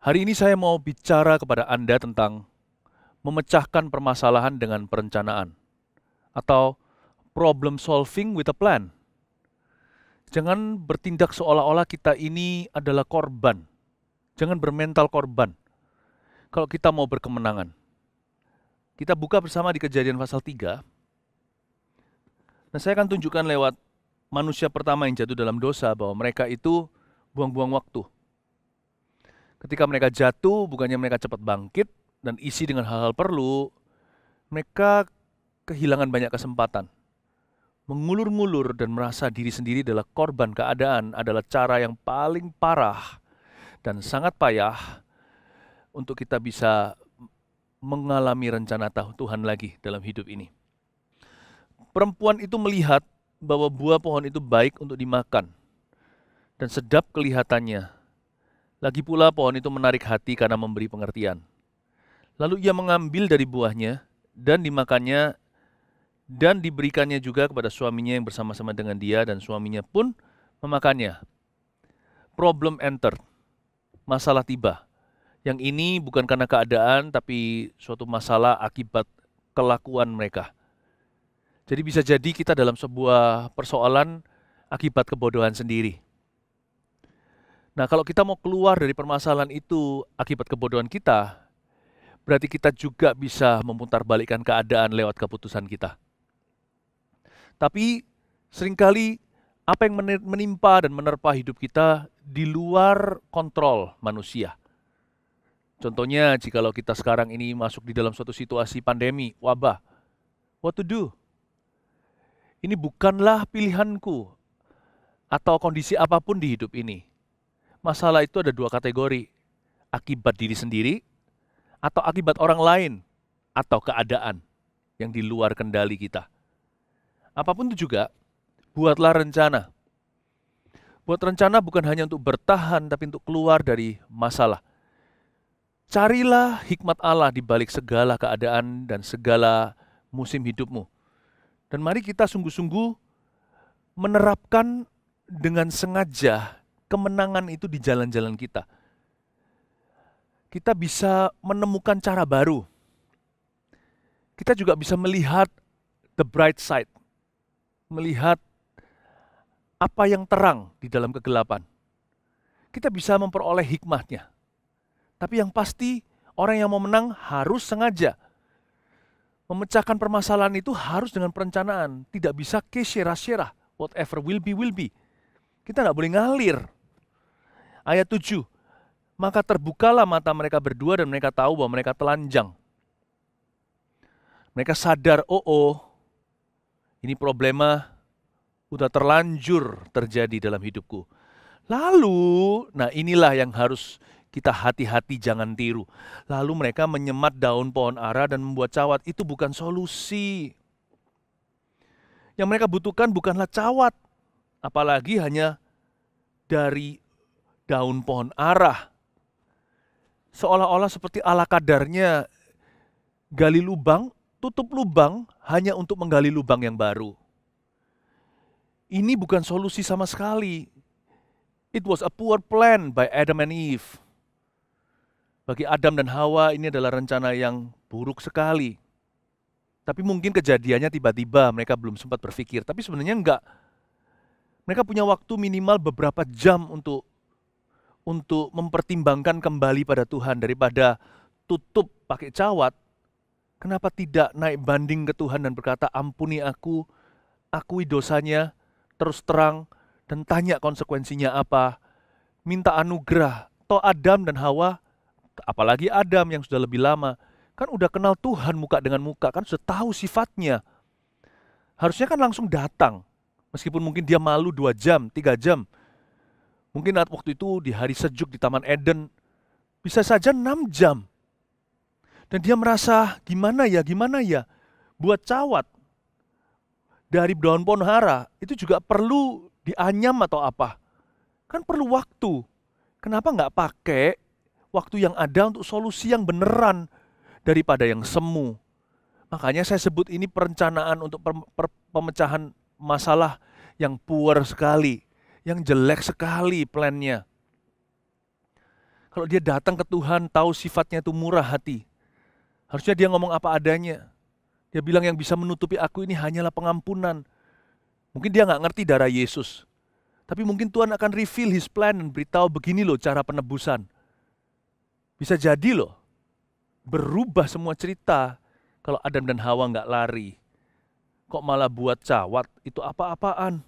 Hari ini saya mau bicara kepada Anda tentang memecahkan permasalahan dengan perencanaan atau problem solving with a plan. Jangan bertindak seolah-olah kita ini adalah korban. Jangan bermental korban kalau kita mau berkemenangan. Kita buka bersama di Kejadian pasal 3. Nah, saya akan tunjukkan lewat manusia pertama yang jatuh dalam dosa bahwa mereka itu buang-buang waktu. Ketika mereka jatuh, bukannya mereka cepat bangkit dan isi dengan hal-hal perlu, mereka kehilangan banyak kesempatan. Mengulur-ngulur dan merasa diri sendiri adalah korban keadaan adalah cara yang paling parah dan sangat payah untuk kita bisa mengalami rencana Tuhan lagi dalam hidup ini. Perempuan itu melihat bahwa buah pohon itu baik untuk dimakan dan sedap kelihatannya. Lagi pula pohon itu menarik hati karena memberi pengertian. Lalu ia mengambil dari buahnya dan dimakannya dan diberikannya juga kepada suaminya yang bersama-sama dengan dia dan suaminya pun memakannya. Problem entered. Masalah tiba. Yang ini bukan karena keadaan tapi suatu masalah akibat kelakuan mereka. Jadi bisa jadi kita dalam sebuah persoalan akibat kebodohan sendiri. Nah, kalau kita mau keluar dari permasalahan itu akibat kebodohan kita, berarti kita juga bisa memutarbalikkan keadaan lewat keputusan kita. Tapi seringkali apa yang menimpa dan menerpa hidup kita di luar kontrol manusia. Contohnya, jikalau kita sekarang ini masuk di dalam suatu situasi pandemi, wabah, what to do? Ini bukanlah pilihanku atau kondisi apapun di hidup ini. Masalah itu ada dua kategori, akibat diri sendiri atau akibat orang lain atau keadaan yang di luar kendali kita. Apapun itu juga, buatlah rencana. Buat rencana bukan hanya untuk bertahan tapi untuk keluar dari masalah. Carilah hikmat Allah di balik segala keadaan dan segala musim hidupmu. Dan mari kita sungguh-sungguh menerapkan dengan sengaja kemenangan itu di jalan-jalan kita. Kita bisa menemukan cara baru. Kita juga bisa melihat the bright side. Melihat apa yang terang di dalam kegelapan. Kita bisa memperoleh hikmahnya. Tapi yang pasti orang yang mau menang harus sengaja. Memecahkan permasalahan itu harus dengan perencanaan. Tidak bisa kesyerah-syerah. Whatever will be. Kita nggak boleh ngalir. Ayat 7, maka terbukalah mata mereka berdua dan mereka tahu bahwa mereka telanjang. Mereka sadar, ini problema udah terlanjur terjadi dalam hidupku. Lalu, nah inilah yang harus kita hati-hati jangan tiru. Lalu mereka menyemat daun pohon ara dan membuat cawat. Itu bukan solusi. Yang mereka butuhkan bukanlah cawat. Apalagi hanya dari daun pohon ara. Seolah-olah seperti ala kadarnya gali lubang, tutup lubang hanya untuk menggali lubang yang baru. Ini bukan solusi sama sekali. It was a poor plan by Adam and Eve. Bagi Adam dan Hawa ini adalah rencana yang buruk sekali. Tapi mungkin kejadiannya tiba-tiba mereka belum sempat berpikir. Tapi sebenarnya enggak. Mereka punya waktu minimal beberapa jam untuk mempertimbangkan kembali pada Tuhan daripada tutup pakai cawat. Kenapa tidak naik banding ke Tuhan dan berkata, ampuni aku, akui dosanya, terus terang, dan tanya konsekuensinya apa. Minta anugerah. Toh Adam dan Hawa, apalagi Adam yang sudah lebih lama, kan udah kenal Tuhan muka dengan muka, kan sudah tahu sifatnya. Harusnya kan langsung datang. Meskipun mungkin dia malu 2 jam, 3 jam. Mungkin waktu itu di hari sejuk di Taman Eden, bisa saja 6 jam. Dan dia merasa, gimana ya, buat cawat dari daun pohon ara, itu juga perlu dianyam atau apa. Kan perlu waktu. Kenapa nggak pakai waktu yang ada untuk solusi yang beneran daripada yang semu? Makanya saya sebut ini perencanaan untuk pemecahan masalah yang poor sekali. Yang jelek sekali plannya. Kalau dia datang ke Tuhan, tahu sifatnya itu murah hati. Harusnya dia ngomong apa adanya. Dia bilang yang bisa menutupi aku ini hanyalah pengampunan. Mungkin dia nggak ngerti darah Yesus. Tapi mungkin Tuhan akan reveal His plan dan beritahu begini loh cara penebusan. Bisa jadi loh, berubah semua cerita kalau Adam dan Hawa nggak lari. Kok malah buat cawat, itu apa-apaan.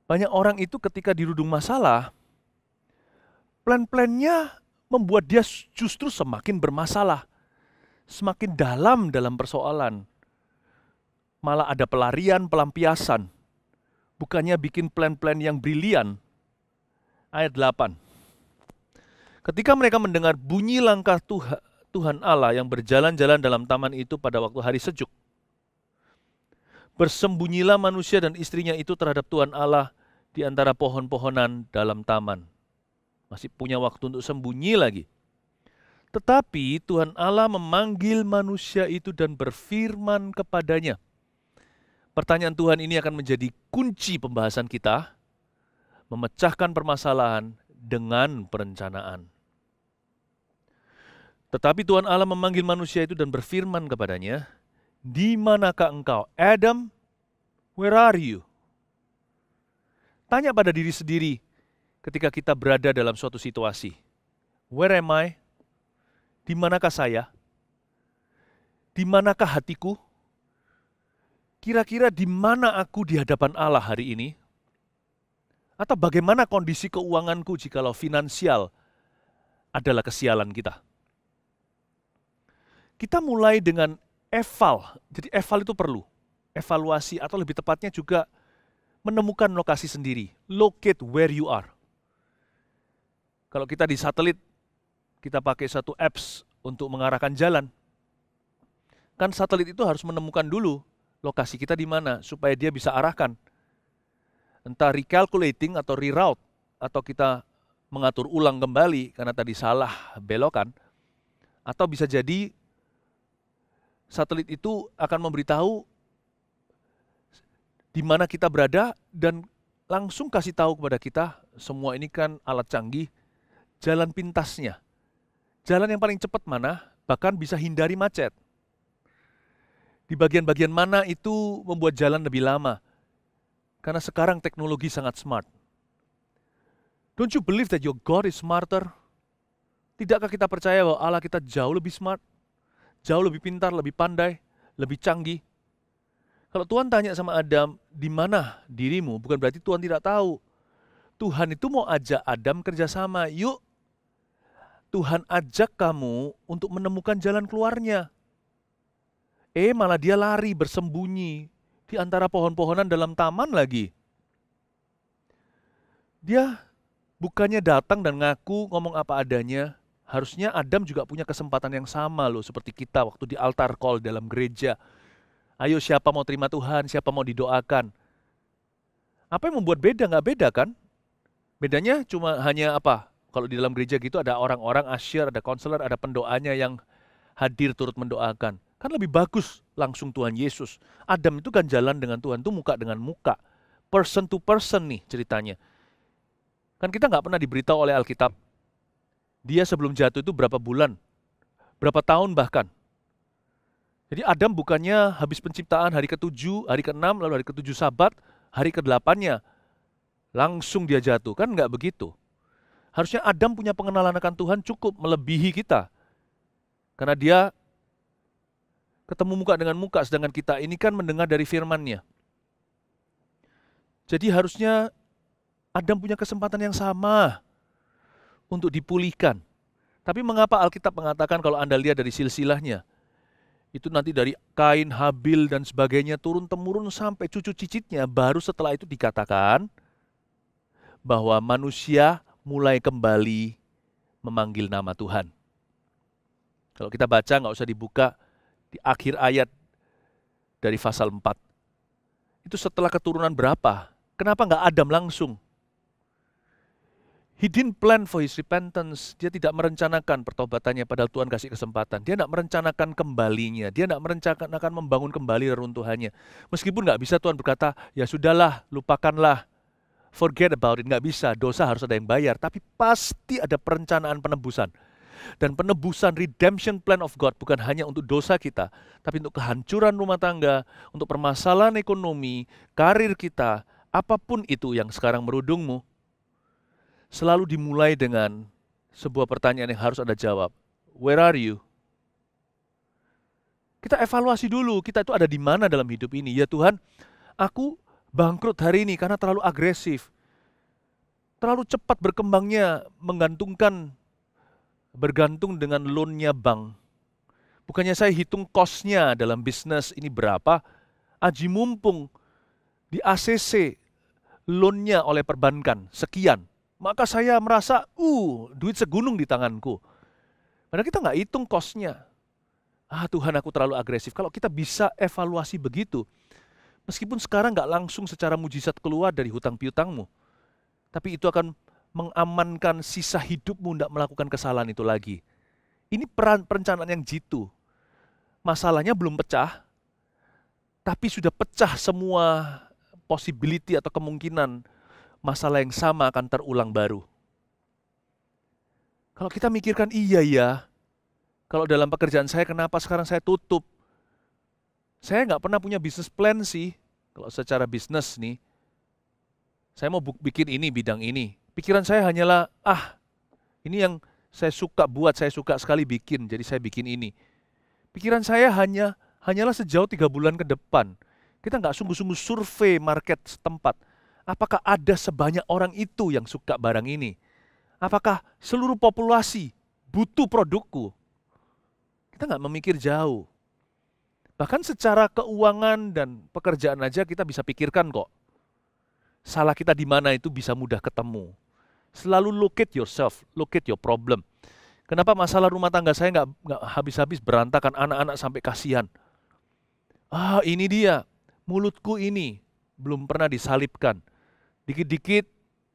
Banyak orang itu ketika dirudung masalah, plan-plannya membuat dia justru semakin bermasalah. Semakin dalam persoalan. Malah ada pelarian, pelampiasan. Bukannya bikin plan-plan yang brilian. Ayat 8. Ketika mereka mendengar bunyi langkah Tuhan Allah yang berjalan-jalan dalam taman itu pada waktu hari sejuk, bersembunyilah manusia dan istrinya itu terhadap Tuhan Allah di antara pohon-pohonan dalam taman. Masih punya waktu untuk sembunyi lagi. Tetapi Tuhan Allah memanggil manusia itu dan berfirman kepadanya. Pertanyaan Tuhan ini akan menjadi kunci pembahasan kita, memecahkan permasalahan dengan perencanaan. Tetapi Tuhan Allah memanggil manusia itu dan berfirman kepadanya, "Di manakah engkau, Adam? Where are you?" Tanya pada diri sendiri ketika kita berada dalam suatu situasi. Where am I? Di manakah saya? Di manakah hatiku? Kira-kira di mana aku di hadapan Allah hari ini? Atau bagaimana kondisi keuanganku jikalau finansial adalah kesialan kita? Kita mulai dengan eval. Jadi eval itu perlu. Evaluasi atau lebih tepatnya juga menemukan lokasi sendiri. Locate where you are. Kalau kita di satelit, kita pakai satu apps untuk mengarahkan jalan. Kan satelit itu harus menemukan dulu lokasi kita di mana supaya dia bisa arahkan. Entah recalculating atau reroute, atau kita mengatur ulang kembali karena tadi salah belokan, atau bisa jadi satelit itu akan memberitahu di mana kita berada dan langsung kasih tahu kepada kita, semua ini kan alat canggih, jalan pintasnya. Jalan yang paling cepat mana, bahkan bisa hindari macet. Di bagian-bagian mana itu membuat jalan lebih lama. Karena sekarang teknologi sangat smart. Don't you believe that your God is smarter? Tidakkah kita percaya bahwa Allah kita jauh lebih smart, jauh lebih pintar, lebih pandai, lebih canggih? Kalau Tuhan tanya sama Adam, di mana dirimu? Bukan berarti Tuhan tidak tahu. Tuhan itu mau ajak Adam kerjasama. Yuk, Tuhan ajak kamu untuk menemukan jalan keluarnya. Malah dia lari bersembunyi di antara pohon-pohonan dalam taman lagi. Dia bukannya datang dan ngaku ngomong apa adanya. Harusnya Adam juga punya kesempatan yang sama loh seperti kita waktu di altar call dalam gereja. Ayo siapa mau terima Tuhan, siapa mau didoakan. Apa yang membuat beda? Nggak beda kan? Bedanya cuma hanya apa? Kalau di dalam gereja gitu ada orang-orang usher, ada konselor, ada pendoanya yang hadir turut mendoakan. Kan lebih bagus langsung Tuhan Yesus. Adam itu kan jalan dengan Tuhan itu muka dengan muka. Person to person nih ceritanya. Kan kita nggak pernah diberitahu oleh Alkitab. Dia sebelum jatuh itu berapa bulan, berapa tahun bahkan. Jadi Adam bukannya habis penciptaan hari ke-7, hari ke-6, lalu hari ke-7 Sabat, hari ke-8-nya langsung dia jatuh. Kan nggak begitu. Harusnya Adam punya pengenalan akan Tuhan cukup melebihi kita. Karena dia ketemu muka dengan muka, sedangkan kita ini kan mendengar dari firman-Nya. Jadi harusnya Adam punya kesempatan yang sama untuk dipulihkan. Tapi mengapa Alkitab mengatakan kalau Anda lihat dari silsilahnya, itu nanti dari Kain, Habil, dan sebagainya turun-temurun sampai cucu cicitnya, baru setelah itu dikatakan bahwa manusia mulai kembali memanggil nama Tuhan. Kalau kita baca, nggak usah dibuka di akhir ayat dari pasal 4. Itu setelah keturunan berapa? Kenapa nggak Adam langsung? He didn't plan for his repentance. Dia tidak merencanakan pertobatannya padahal Tuhan kasih kesempatan. Dia tidak merencanakan kembalinya. Dia tidak merencanakan membangun kembali reruntuhannya. Meskipun nggak bisa Tuhan berkata, ya sudahlah, lupakanlah. forget about it, nggak bisa. Dosa harus ada yang bayar, tapi pasti ada perencanaan penebusan. Dan penebusan redemption plan of God bukan hanya untuk dosa kita, tapi untuk kehancuran rumah tangga, untuk permasalahan ekonomi, karir kita, apapun itu yang sekarang merudungmu, selalu dimulai dengan sebuah pertanyaan yang harus Anda jawab. Where are you? Kita evaluasi dulu, kita itu ada di mana dalam hidup ini. Ya Tuhan, aku bangkrut hari ini karena terlalu agresif. Terlalu cepat berkembangnya, bergantung dengan loan-nya bank. Bukannya saya hitung cost-nya dalam bisnis ini berapa, aji mumpung di ACC loan-nya oleh perbankan sekian. Maka saya merasa, duit segunung di tanganku. Padahal kita nggak hitung cost-nya. Tuhan, aku terlalu agresif. Kalau kita bisa evaluasi begitu, meskipun sekarang nggak langsung secara mujizat keluar dari hutang piutangmu, tapi itu akan mengamankan sisa hidupmu tidak melakukan kesalahan itu lagi. Ini perencanaan yang jitu. Masalahnya belum pecah, tapi sudah pecah semua possibility atau kemungkinan masalah yang sama akan terulang baru. Kalau kita mikirkan, iya ya, kalau dalam pekerjaan saya kenapa sekarang saya tutup? Saya nggak pernah punya bisnis plan sih. Kalau secara bisnis nih, saya mau bikin ini, bidang ini. Pikiran saya hanyalah, ini yang saya suka buat, saya suka sekali bikin, jadi saya bikin ini. Pikiran saya hanyalah sejauh 3 bulan ke depan. Kita nggak sungguh-sungguh survei market setempat. Apakah ada sebanyak orang itu yang suka barang ini? Apakah seluruh populasi butuh produkku? Kita nggak memikir jauh. Bahkan secara keuangan dan pekerjaan aja kita bisa pikirkan kok. Salah kita di mana itu bisa mudah ketemu. Selalu locate yourself, locate your problem. Kenapa masalah rumah tangga saya nggak habis-habis berantakan, anak-anak sampai kasihan. Ini dia, mulutku ini belum pernah disalibkan. Dikit-dikit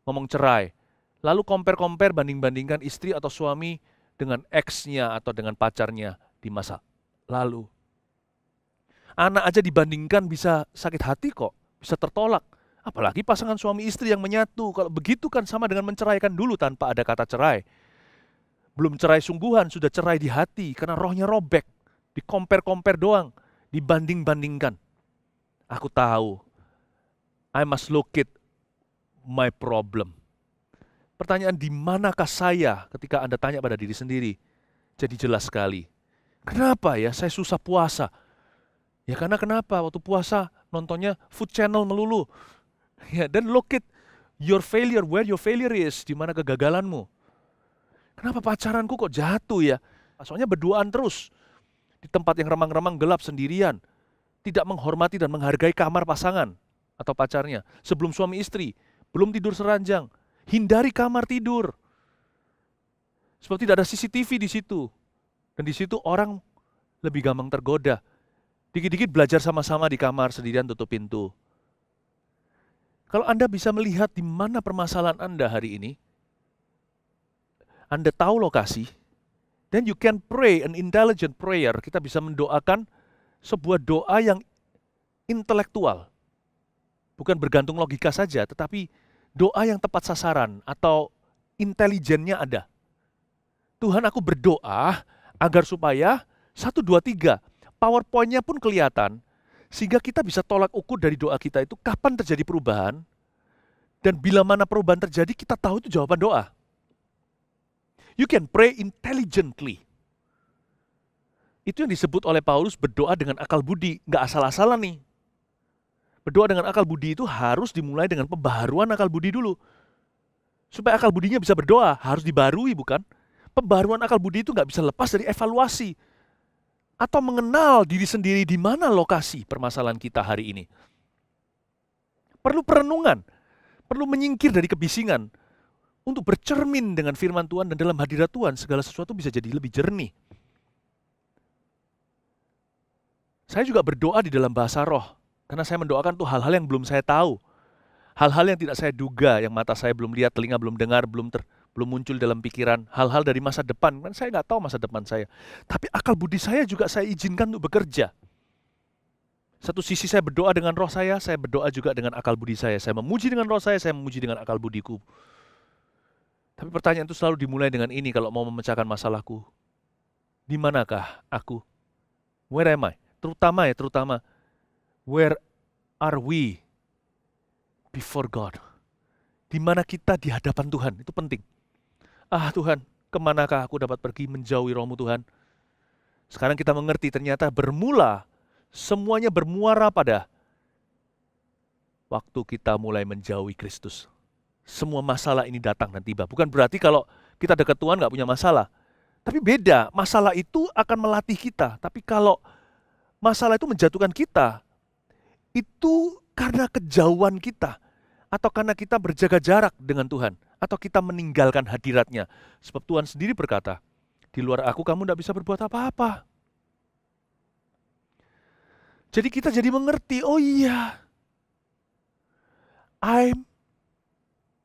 ngomong cerai. Lalu compare-compare, banding-bandingkan istri atau suami dengan ex-nya atau dengan pacarnya di masa lalu. Anak aja dibandingkan bisa sakit hati kok, bisa tertolak. Apalagi pasangan suami istri yang menyatu. Kalau begitu kan sama dengan menceraikan dulu tanpa ada kata cerai. Belum cerai sungguhan, sudah cerai di hati karena rohnya robek. Di compare-compare doang, dibanding-bandingkan. Aku tahu, I must locate my problem. Pertanyaan di manakah saya ketika Anda tanya pada diri sendiri, jadi jelas sekali. Kenapa ya saya susah puasa? Ya karena kenapa? Waktu puasa nontonnya Food Channel melulu. Ya, dan locate your failure, where your failure is, di mana kegagalanmu. Kenapa pacaranku kok jatuh ya? Soalnya berduaan terus di tempat yang remang-remang gelap sendirian, tidak menghormati dan menghargai kamar pasangan atau pacarnya. Sebelum suami istri, belum tidur seranjang, hindari kamar tidur. Sebab tidak ada CCTV di situ. Dan di situ orang lebih gampang tergoda. Dikit-dikit belajar sama-sama di kamar sendirian tutup pintu. Kalau Anda bisa melihat di mana permasalahan Anda hari ini, Anda tahu lokasi, then you can pray an intelligent prayer. Kita bisa mendoakan sebuah doa yang intelektual. Bukan bergantung logika saja, tetapi doa yang tepat sasaran atau intelijennya ada. Tuhan, aku berdoa agar supaya 1, 2, 3, PowerPoint-nya pun kelihatan, sehingga kita bisa tolak ukur dari doa kita itu kapan terjadi perubahan, dan bila mana perubahan terjadi, kita tahu itu jawaban doa. You can pray intelligently. Itu yang disebut oleh Paulus berdoa dengan akal budi, nggak asal-asalan nih. Berdoa dengan akal budi itu harus dimulai dengan pembaharuan akal budi dulu. Supaya akal budinya bisa berdoa, harus dibarui bukan? Pembaharuan akal budi itu nggak bisa lepas dari evaluasi. Atau mengenal diri sendiri di mana lokasi permasalahan kita hari ini. Perlu perenungan, perlu menyingkir dari kebisingan, untuk bercermin dengan firman Tuhan, dan dalam hadirat Tuhan segala sesuatu bisa jadi lebih jernih. Saya juga berdoa di dalam bahasa roh, karena saya mendoakan tuh hal-hal yang belum saya tahu. Hal-hal yang tidak saya duga, yang mata saya belum lihat, telinga belum dengar, belum muncul dalam pikiran. Hal-hal dari masa depan, kan saya nggak tahu masa depan saya. Tapi akal budi saya juga saya izinkan untuk bekerja. Satu sisi saya berdoa dengan roh saya berdoa juga dengan akal budi saya. Saya memuji dengan roh saya memuji dengan akal budiku. Tapi pertanyaan itu selalu dimulai dengan ini kalau mau memecahkan masalahku. Di manakah aku? Where am I? Terutama, where are we before God? Di mana kita di hadapan Tuhan? Itu penting. Tuhan, kemanakah aku dapat pergi menjauhi roh-Mu Tuhan? Sekarang kita mengerti ternyata semuanya bermuara pada waktu kita mulai menjauhi Kristus. Semua masalah ini datang dan tiba. Bukan berarti kalau kita dekat Tuhan nggak punya masalah. Tapi beda, masalah itu akan melatih kita. Tapi kalau masalah itu menjatuhkan kita, itu karena kejauhan kita. Atau karena kita berjaga jarak dengan Tuhan. Atau kita meninggalkan hadirat-Nya. Sebab Tuhan sendiri berkata, di luar aku kamu tidak bisa berbuat apa-apa. Jadi kita jadi mengerti, oh iya, I'm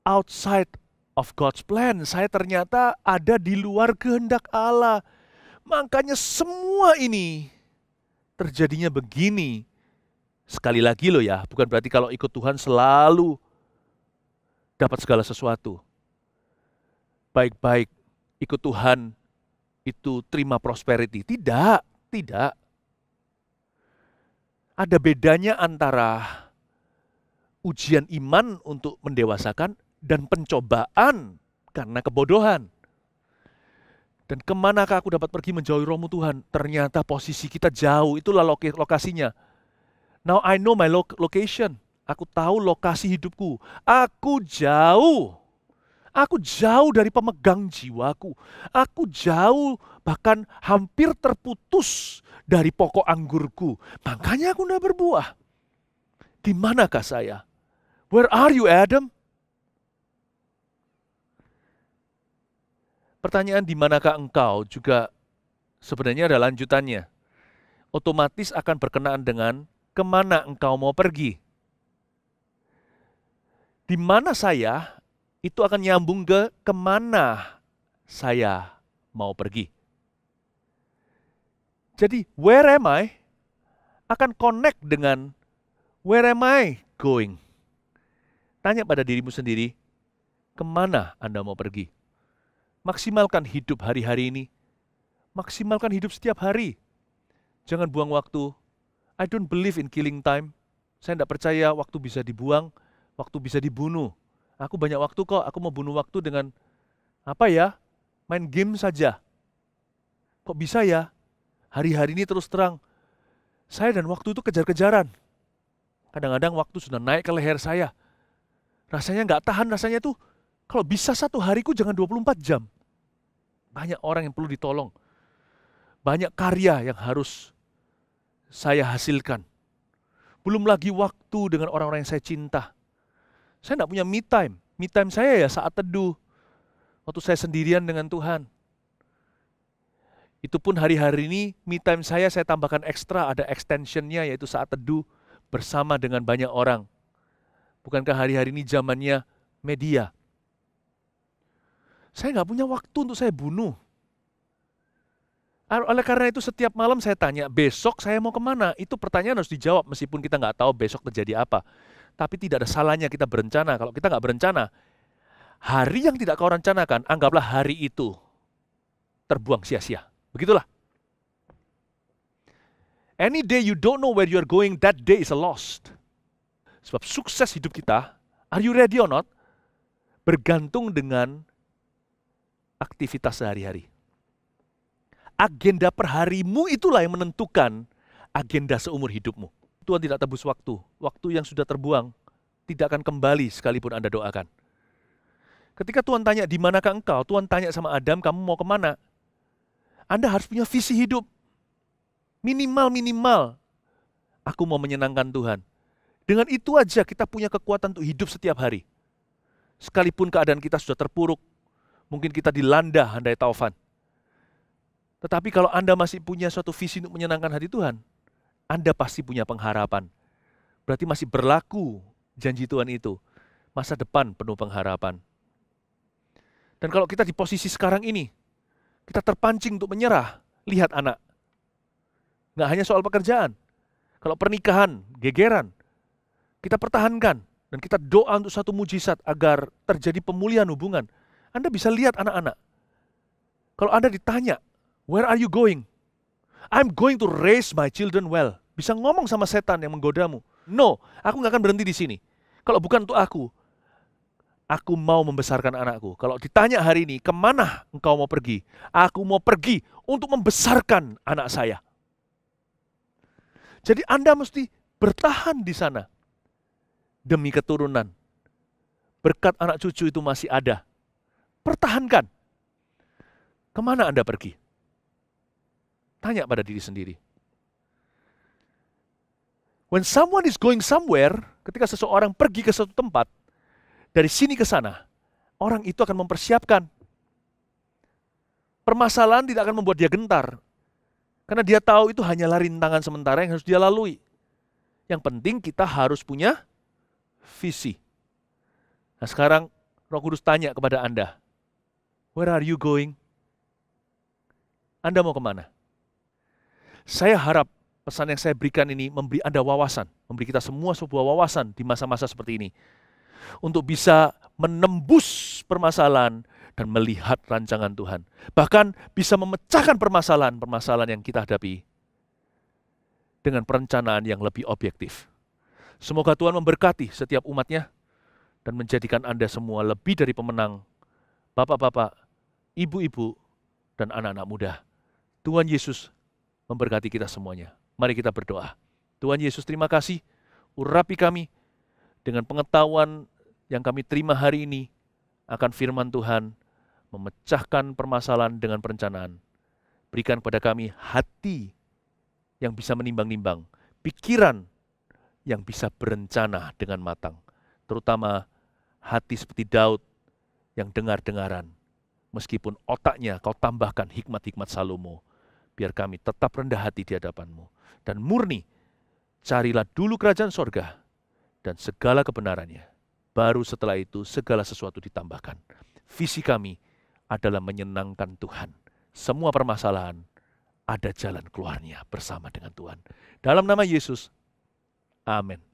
outside of God's plan. Saya ternyata ada di luar kehendak Allah. Makanya semua ini terjadinya begini. Sekali lagi loh ya, bukan berarti kalau ikut Tuhan selalu dapat segala sesuatu. Baik-baik, ikut Tuhan itu terima prosperity. Tidak. Ada bedanya antara ujian iman untuk mendewasakan dan pencobaan karena kebodohan. Dan kemanakah aku dapat pergi menjauhi roh-Mu Tuhan? Ternyata posisi kita jauh, itulah lokasinya. Now I know my location. Aku tahu lokasi hidupku. Aku jauh dari pemegang jiwaku. Aku jauh, bahkan hampir terputus dari pokok anggurku. Makanya aku tidak berbuah. Di manakah saya? Where are you, Adam? Pertanyaan di manakah engkau juga sebenarnya ada lanjutannya. Otomatis akan berkenaan dengan kemana engkau mau pergi. Di mana saya, itu akan nyambung ke kemana saya mau pergi. Jadi, where am I akan connect dengan where am I going. Tanya pada dirimu sendiri, kemana Anda mau pergi? Maksimalkan hidup hari-hari ini. Maksimalkan hidup setiap hari. Jangan buang waktu. I don't believe in killing time. Saya tidak percaya waktu bisa dibuang, waktu bisa dibunuh. Aku banyak waktu kok, aku mau bunuh waktu dengan main game saja. Kok bisa ya? Hari-hari ini terus terang. Saya dan waktu itu kejar-kejaran. Kadang-kadang waktu sudah naik ke leher saya. Rasanya nggak tahan, rasanya tuh kalau bisa satu hariku jangan 24 jam. Banyak orang yang perlu ditolong. Banyak karya yang harus saya hasilkan. Belum lagi waktu dengan orang-orang yang saya cinta. Saya tidak punya me time. Me time saya ya saat teduh. Waktu saya sendirian dengan Tuhan. Itu pun hari-hari ini me time saya tambahkan ekstra, ada extensionnya yaitu saat teduh bersama dengan banyak orang. Bukankah hari-hari ini zamannya media? Saya nggak punya waktu untuk saya bunuh. Oleh karena itu setiap malam saya tanya, besok saya mau kemana? Itu pertanyaan harus dijawab meskipun kita nggak tahu besok terjadi apa. Tapi tidak ada salahnya kita berencana. Kalau kita nggak berencana, hari yang tidak kau rencanakan, anggaplah hari itu terbuang sia-sia. Begitulah. Any day you don't know where you are going, that day is a lost. Sebab sukses hidup kita, are you ready or not, bergantung dengan aktivitas sehari-hari. Agenda per harimu itulah yang menentukan agenda seumur hidupmu. Tuhan tidak tebus waktu. Waktu yang sudah terbuang tidak akan kembali sekalipun Anda doakan. Ketika Tuhan tanya, di manakah engkau? Tuhan tanya sama Adam, kamu mau kemana? Anda harus punya visi hidup. Minimal, aku mau menyenangkan Tuhan. Dengan itu aja kita punya kekuatan untuk hidup setiap hari. Sekalipun keadaan kita sudah terpuruk, mungkin kita dilanda handai taufan. Tetapi kalau Anda masih punya suatu visi untuk menyenangkan hati Tuhan, Anda pasti punya pengharapan. Berarti masih berlaku janji Tuhan itu. Masa depan penuh pengharapan. Dan kalau kita di posisi sekarang ini, kita terpancing untuk menyerah. Lihat anak. Nggak hanya soal pekerjaan. Kalau pernikahan, gegeran, kita pertahankan. Dan kita doa untuk satu mujizat agar terjadi pemulihan hubungan. Anda bisa lihat anak-anak. Kalau Anda ditanya, where are you going? I'm going to raise my children well. Bisa ngomong sama setan yang menggodamu. No, aku nggak akan berhenti di sini. Kalau bukan untuk aku mau membesarkan anakku. Kalau ditanya hari ini, kemana engkau mau pergi? Aku mau pergi untuk membesarkan anak saya. Jadi Anda mesti bertahan di sana. Demi keturunan. Berkat anak cucu itu masih ada. Pertahankan. Kemana Anda pergi? Tanya pada diri sendiri. When someone is going somewhere, ketika seseorang pergi ke suatu tempat, dari sini ke sana, orang itu akan mempersiapkan. Permasalahan tidak akan membuat dia gentar. Karena dia tahu itu hanyalah rintangan sementara yang harus dia lalui. Yang penting kita harus punya visi. Nah sekarang Roh Kudus tanya kepada Anda, where are you going? Anda mau kemana? Saya harap pesan yang saya berikan ini memberi Anda wawasan, memberi kita semua sebuah wawasan di masa-masa seperti ini. Untuk bisa menembus permasalahan dan melihat rancangan Tuhan. Bahkan bisa memecahkan permasalahan-permasalahan yang kita hadapi dengan perencanaan yang lebih objektif. Semoga Tuhan memberkati setiap umatnya dan menjadikan Anda semua lebih dari pemenang, bapak-bapak, ibu-ibu, dan anak-anak muda. Tuhan Yesus memberkati kita semuanya. Mari kita berdoa. Tuhan Yesus, terima kasih, urapi kami dengan pengetahuan yang kami terima hari ini akan firman Tuhan, memecahkan permasalahan dengan perencanaan. Berikan kepada kami hati yang bisa menimbang-nimbang, pikiran yang bisa berencana dengan matang. Terutama hati seperti Daud yang dengar-dengaran. Meskipun otaknya kau tambahkan hikmat-hikmat Salomo, biar kami tetap rendah hati di hadapan-Mu. Dan murni, carilah dulu kerajaan sorga dan segala kebenarannya. Baru setelah itu segala sesuatu ditambahkan. Visi kami adalah menyenangkan Tuhan. Semua permasalahan ada jalan keluarnya bersama dengan Tuhan. Dalam nama Yesus, amin.